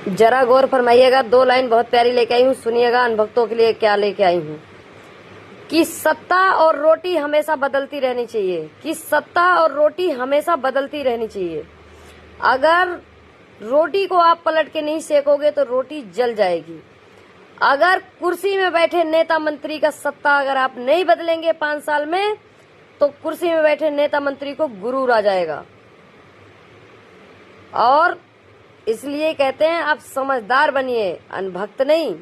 जरा गौर फरमाइएगा, 2 लाइन बहुत प्यारी लेके आई हूँ, सुनिएगा अनभक्तों के लिए क्या लेके आई हूँ। कि सत्ता और रोटी हमेशा बदलती रहनी चाहिए, कि सत्ता और रोटी हमेशा बदलती रहनी चाहिए। अगर रोटी को आप पलट के नहीं सेकोगे तो रोटी जल जाएगी। अगर कुर्सी में बैठे नेता मंत्री का सत्ता अगर आप नहीं बदलेंगे 5 साल में, तो कुर्सी में बैठे नेता मंत्री को गुरूर आ जाएगा। और इसलिए कहते हैं आप समझदार बनिए, अनभक्त नहीं,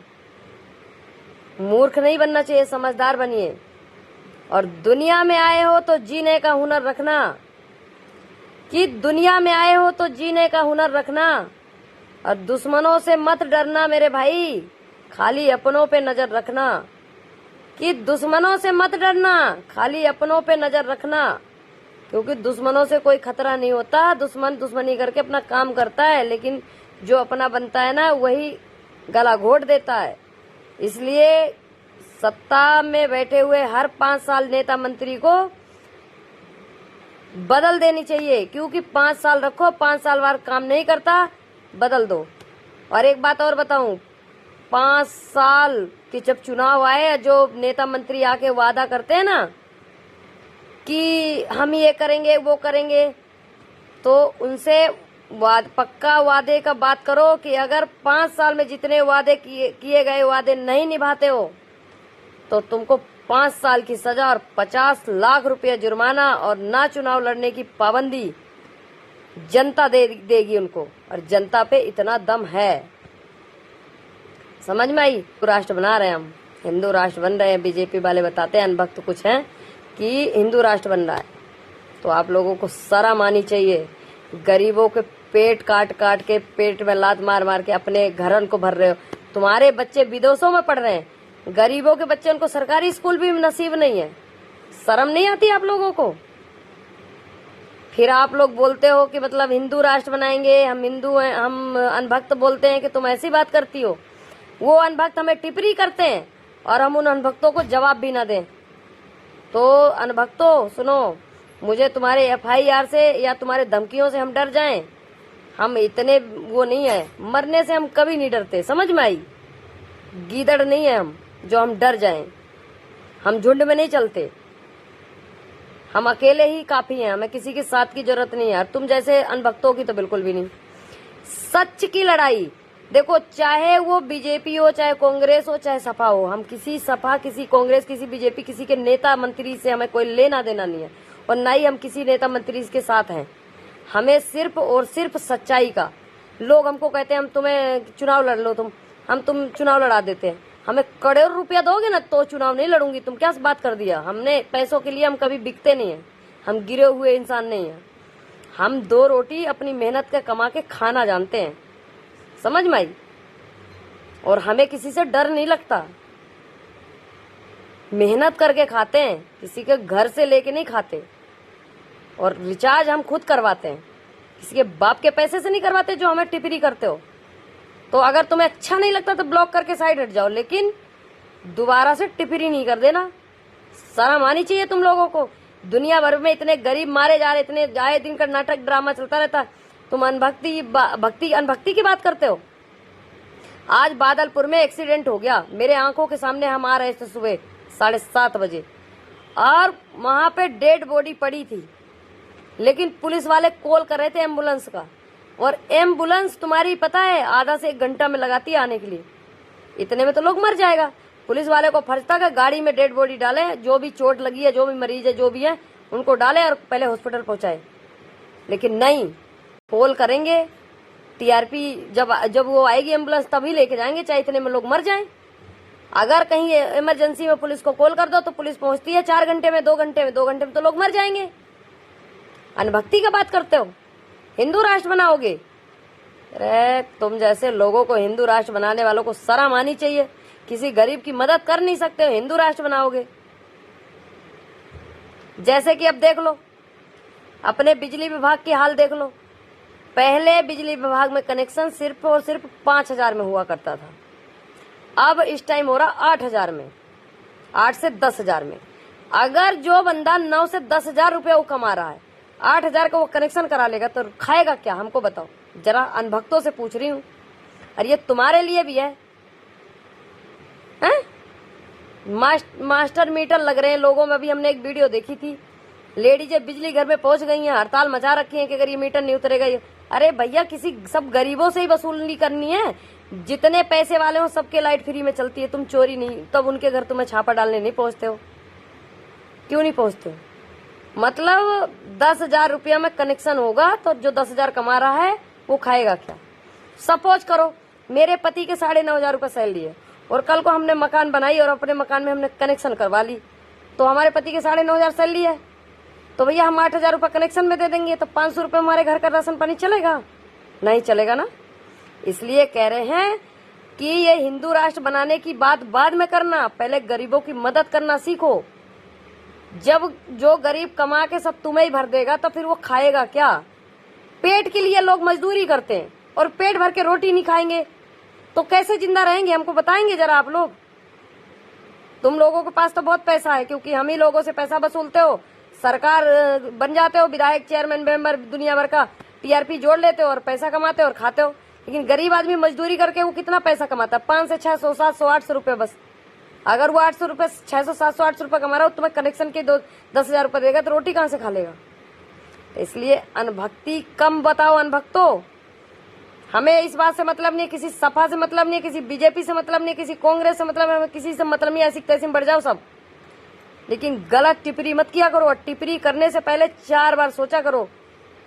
मूर्ख नहीं बनना चाहिए, समझदार बनिए। और दुनिया में आए हो तो जीने का हुनर रखना, कि दुनिया में आए हो तो जीने का हुनर रखना। और दुश्मनों से मत डरना मेरे भाई, खाली अपनों पे नजर रखना। कि दुश्मनों से मत डरना, खाली अपनों पे नजर रखना। क्योंकि दुश्मनों से कोई खतरा नहीं होता, दुश्मन दुश्मनी करके अपना काम करता है, लेकिन जो अपना बनता है ना वही गला घोट देता है। इसलिए सत्ता में बैठे हुए हर 5 साल नेता मंत्री को बदल देनी चाहिए, क्योंकि 5 साल रखो, 5 साल बाद काम नहीं करता, बदल दो। और एक बात और बताऊं, 5 साल के जब चुनाव आए, जो नेता मंत्री आके वादा करते हैं ना कि हम ये करेंगे वो करेंगे, तो उनसे पक्का वादे का बात करो कि अगर 5 साल में जितने वादे किए गए वादे नहीं निभाते हो तो तुमको 5 साल की सजा और 50 लाख रुपया जुर्माना और ना चुनाव लड़ने की पाबंदी जनता देगी उनको। और जनता पे इतना दम है, समझ में आई। राष्ट्र बना रहे हैं हम, हिंदू राष्ट्र बन रहे हैं। बीजेपी वाले बताते हैं अनभक्त कुछ हैं कि हिंदू राष्ट्र बन रहा है, तो आप लोगों को शर्म आनी चाहिए। गरीबों के पेट काट काट के, पेट में लात मार मार के अपने घरन को भर रहे हो। तुम्हारे बच्चे विदेशों में पढ़ रहे हैं, गरीबों के बच्चे, उनको सरकारी स्कूल भी नसीब नहीं है। शर्म नहीं आती आप लोगों को? फिर आप लोग बोलते हो कि मतलब हिंदू राष्ट्र बनाएंगे, हम हिंदू हैं, हम अनभक्त बोलते हैं कि तुम ऐसी बात करती हो। वो अनभक्त हमें टिप्पणी करते हैं और हम उन अनभक्तों को जवाब भी ना दें। तो अनभक्तों सुनो, मुझे तुम्हारे FIR से या तुम्हारे धमकियों से हम डर जाएं, हम इतने वो नहीं है, मरने से हम कभी नहीं डरते, समझ में आई। गीदड़ नहीं है हम जो हम डर जाएं। हम झुंड में नहीं चलते, हम अकेले ही काफी हैं, हमें किसी के साथ की जरूरत नहीं है। और तुम जैसे अनभक्तों की तो बिल्कुल भी नहीं। सच की लड़ाई देखो, चाहे वो बीजेपी हो, चाहे कांग्रेस हो, चाहे सपा हो, हम किसी सपा, किसी कांग्रेस, किसी बीजेपी, किसी के नेता मंत्री से हमें कोई लेना देना नहीं है, और न ही हम किसी नेता मंत्री के साथ हैं। हमें सिर्फ और सिर्फ सच्चाई का। लोग हमको कहते हैं हम तुम्हें चुनाव लड़ लो, तुम चुनाव लड़ा देते हैं। हमें करोड़ रुपया दोगे ना तो चुनाव नहीं लड़ूंगी। तुम क्या बात कर दिया? हमने पैसों के लिए हम कभी बिकते नहीं है, हम गिरे हुए इंसान नहीं है। हम 2 रोटी अपनी मेहनत के कमा के खाना जानते हैं, समझ में आई। और हमें किसी से डर नहीं लगता, मेहनत करके खाते हैं, किसी के घर से लेके नहीं खाते। और रिचार्ज हम खुद करवाते हैं, किसी के बाप के पैसे से नहीं करवाते जो हमें टिप्पणी करते हो। तो अगर तुम्हें अच्छा नहीं लगता तो ब्लॉक करके साइड हट जाओ, लेकिन दोबारा से टिप्पणी नहीं कर देना। शर्म आनी चाहिए तुम लोगों को। दुनिया भर में इतने गरीब मारे जा रहे, इतने आए दिन का नाटक ड्रामा चलता रहता, तुम अनभक्ति की बात करते हो। आज बादलपुर में एक्सीडेंट हो गया, मेरे आंखों के सामने। हम आ रहे थे सुबह 7:30 बजे और वहां पे डेड बॉडी पड़ी थी, लेकिन पुलिस वाले कॉल कर रहे थे एम्बुलेंस का। और एम्बुलेंस तुम्हारी पता है आधा से 1 घंटा में लगाती है आने के लिए। इतने में तो लोग मर जाएगा। पुलिस वाले को फर्ज था कि गाड़ी में डेड बॉडी डाले, जो भी चोट लगी है, जो भी मरीज है, जो भी है, उनको डाले और पहले हॉस्पिटल पहुंचाए। लेकिन नहीं, कॉल करेंगे TRP, जब वो आएगी एम्बुलेंस तभी लेके जाएंगे, चाहे इतने में लोग मर जाएं। अगर कहीं इमरजेंसी में पुलिस को कॉल कर दो तो पुलिस पहुंचती है 4 घंटे में, 2 घंटे में, 2 घंटे में तो लोग मर जाएंगे। अनभक्ति का बात करते हो, हिंदू राष्ट्र बनाओगे? अरे तुम जैसे लोगों को, हिंदू राष्ट्र बनाने वालों को शर्म आनी चाहिए। किसी गरीब की मदद कर नहीं सकते हो, हिंदू राष्ट्र बनाओगे? जैसे कि अब देख लो, अपने बिजली विभाग की हाल देख लो। पहले बिजली विभाग में कनेक्शन सिर्फ और सिर्फ 5,000 में हुआ करता था, अब इस टाइम हो रहा 8,000 में, 8 से 10,000 में। अगर जो बंदा 9 से 10,000 रुपया वो कमा रहा है, 8,000 का वो कनेक्शन करा लेगा तो खाएगा क्या? हमको बताओ जरा, अनभक्तों से पूछ रही हूँ। और ये तुम्हारे लिए भी है, हैं? मास्टर मीटर लग रहे हैं लोगों में। अभी हमने एक वीडियो देखी थी, लेडीजें बिजली घर में पहुंच गई हैं, हड़ताल मचा रखी है कि अगर ये मीटर नहीं उतरेगा ये। अरे भैया, किसी सब गरीबों से ही वसूली करनी है। जितने पैसे वाले हो सबके लाइट फ्री में चलती है, तुम चोरी नहीं, तब उनके घर तुम्हें छापा डालने नहीं पहुंचते हो। क्यों नहीं पहुंचते हो? मतलब 10,000 रुपया में कनेक्शन होगा तो जो 10,000 कमा रहा है वो खाएगा क्या? सपोज करो मेरे पति के 9,500 रुपये सैलरी है और कल को हमने मकान बनाई और अपने मकान में हमने कनेक्शन करवा ली, तो हमारे पति के 9,500 सैलरी है, तो भैया हम 8,000 रुपये कनेक्शन में दे देंगे, तो 500 रुपये हमारे घर का राशन पानी चलेगा? नहीं चलेगा ना। इसलिए कह रहे हैं कि ये हिंदू राष्ट्र बनाने की बात बाद में करना, पहले गरीबों की मदद करना सीखो। जब जो गरीब कमा के सब तुम्हें ही भर देगा तो फिर वो खाएगा क्या? पेट के लिए लोग मजदूरी करते हैं और पेट भर के रोटी नहीं खाएंगे तो कैसे जिंदा रहेंगे? हमको बताएंगे जरा आप लोग। तुम लोगों के पास तो बहुत पैसा है, क्योंकि हम ही लोगों से पैसा वसूलते हो, सरकार बन जाते हो, विधायक, चेयरमैन, मेंबर, दुनिया भर का टीआरपी जोड़ लेते हो और पैसा कमाते हो और खाते हो। लेकिन गरीब आदमी मजदूरी करके वो कितना पैसा कमाता है? 500, 600, 700, 800 रुपये बस। अगर वो 800 रुपये, 600, 700, 800 रुपये कमा रहा हो, तुम्हें कनेक्शन के 10,000 रुपये देगा तो रोटी कहाँ से खा लेगा? तो इसलिए अनभक्ति कम बताओ अनभक्तों। हमें इस बात से मतलब नहीं, किसी सपा से मतलब नहीं, किसी बीजेपी से मतलब नहीं, किसी कांग्रेस से मतलब नहीं, किसी से मतलब नहीं। ऐसी तैसी में बढ़ जाओ सब, लेकिन गलत टिप्पणी मत किया करो। और टिप्पणी करने से पहले 4 बार सोचा करो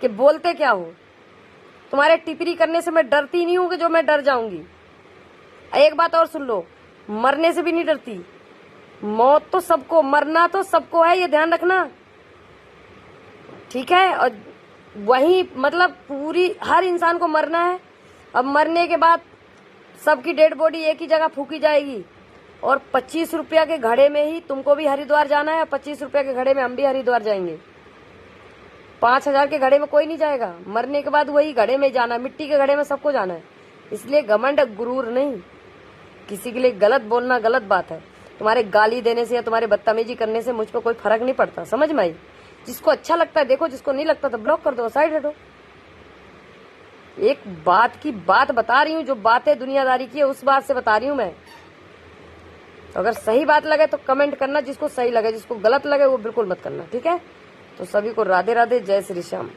कि बोलते क्या हो। तुम्हारे टिप्पणी करने से मैं डरती नहीं हूं कि जो मैं डर जाऊंगी। एक बात और सुन लो, मरने से भी नहीं डरती। मौत तो सबको, मरना तो सबको है, ये ध्यान रखना, ठीक है? और वही मतलब पूरी हर इंसान को मरना है। अब मरने के बाद सबकी डेड बॉडी एक ही जगह फूकी जाएगी और 25 रुपया के घड़े में ही तुमको भी हरिद्वार जाना है, 25 रुपया के घड़े में हम भी हरिद्वार जाएंगे। 5,000 के घड़े में कोई नहीं जाएगा। मरने के बाद वही घड़े में जाना है, मिट्टी के घड़े में सबको जाना है। इसलिए घमंड, गुरूर नहीं। किसी के लिए गलत बोलना गलत बात है। तुम्हारे गाली देने से या तुम्हारे बदतमीजी करने से मुझ पर कोई फर्क नहीं पड़ता, समझ में आई? जिसको अच्छा लगता है देखो, जिसको नहीं लगता तो ब्लॉक कर दो, साइड हटो। एक बात की बात बता रही हूँ, जो बातें दुनियादारी की है उस बात से बता रही हूँ मैं। तो अगर सही बात लगे तो कमेंट करना, जिसको सही लगे, जिसको गलत लगे वो बिल्कुल मत करना, ठीक है? तो सभी को राधे राधे, जय श्री श्याम।